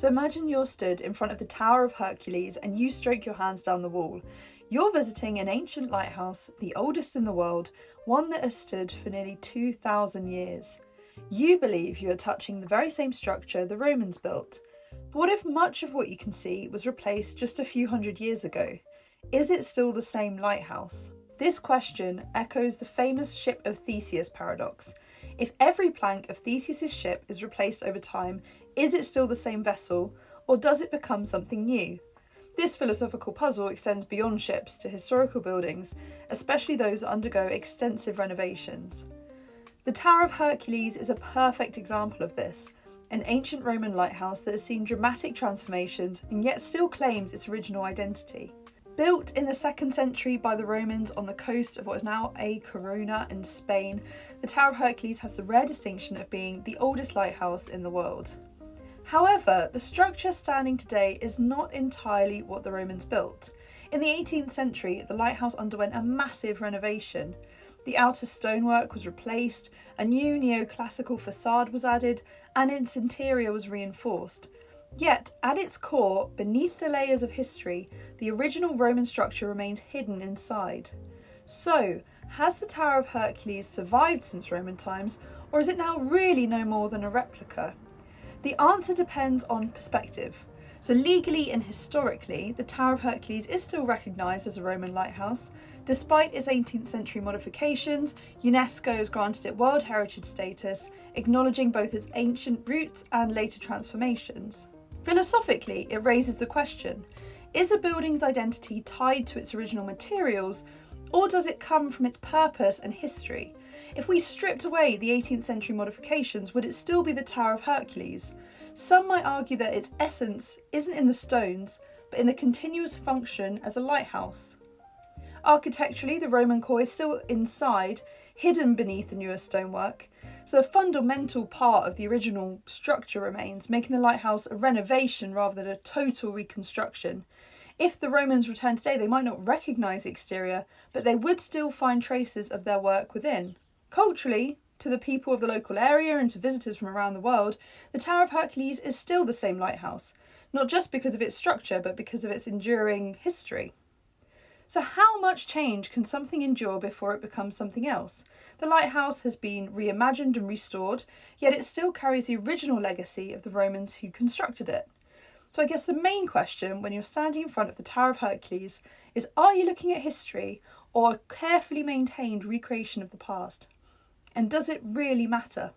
So imagine you're stood in front of the Tower of Hercules and you stroke your hands down the wall. You're visiting an ancient lighthouse, the oldest in the world, one that has stood for nearly 2,000 years. You believe you are touching the very same structure the Romans built. But what if much of what you can see was replaced just a few hundred years ago? Is it still the same lighthouse? This question echoes the famous ship of Theseus paradox. If every plank of Theseus's ship is replaced over time, is it still the same vessel, or does it become something new? This philosophical puzzle extends beyond ships to historical buildings, especially those that undergo extensive renovations. The Tower of Hercules is a perfect example of this, an ancient Roman lighthouse that has seen dramatic transformations and yet still claims its original identity. Built in the 2nd century by the Romans on the coast of what is now A Coruña in Spain, the Tower of Hercules has the rare distinction of being the oldest lighthouse in the world. However, the structure standing today is not entirely what the Romans built. In the 18th century, the lighthouse underwent a massive renovation. The outer stonework was replaced, a new neoclassical facade was added, and its interior was reinforced. Yet, at its core, beneath the layers of history, the original Roman structure remains hidden inside. So, has the Tower of Hercules survived since Roman times, or is it now really no more than a replica? The answer depends on perspective. So legally and historically, the Tower of Hercules is still recognised as a Roman lighthouse. Despite its 18th century modifications, UNESCO has granted it World Heritage status, acknowledging both its ancient roots and later transformations. Philosophically, it raises the question, is a building's identity tied to its original materials, or does it come from its purpose and history? If we stripped away the 18th century modifications, would it still be the Tower of Hercules? Some might argue that its essence isn't in the stones, but in the continuous function as a lighthouse. Architecturally, the Roman core is still inside, hidden beneath the newer stonework, so a fundamental part of the original structure remains, making the lighthouse a renovation rather than a total reconstruction. If the Romans returned today, they might not recognise the exterior, but they would still find traces of their work within. Culturally, to the people of the local area and to visitors from around the world, the Tower of Hercules is still the same lighthouse, not just because of its structure, but because of its enduring history. So how much change can something endure before it becomes something else? The lighthouse has been reimagined and restored, yet it still carries the original legacy of the Romans who constructed it. So I guess the main question when you're standing in front of the Tower of Hercules is, are you looking at history or a carefully maintained recreation of the past? And does it really matter?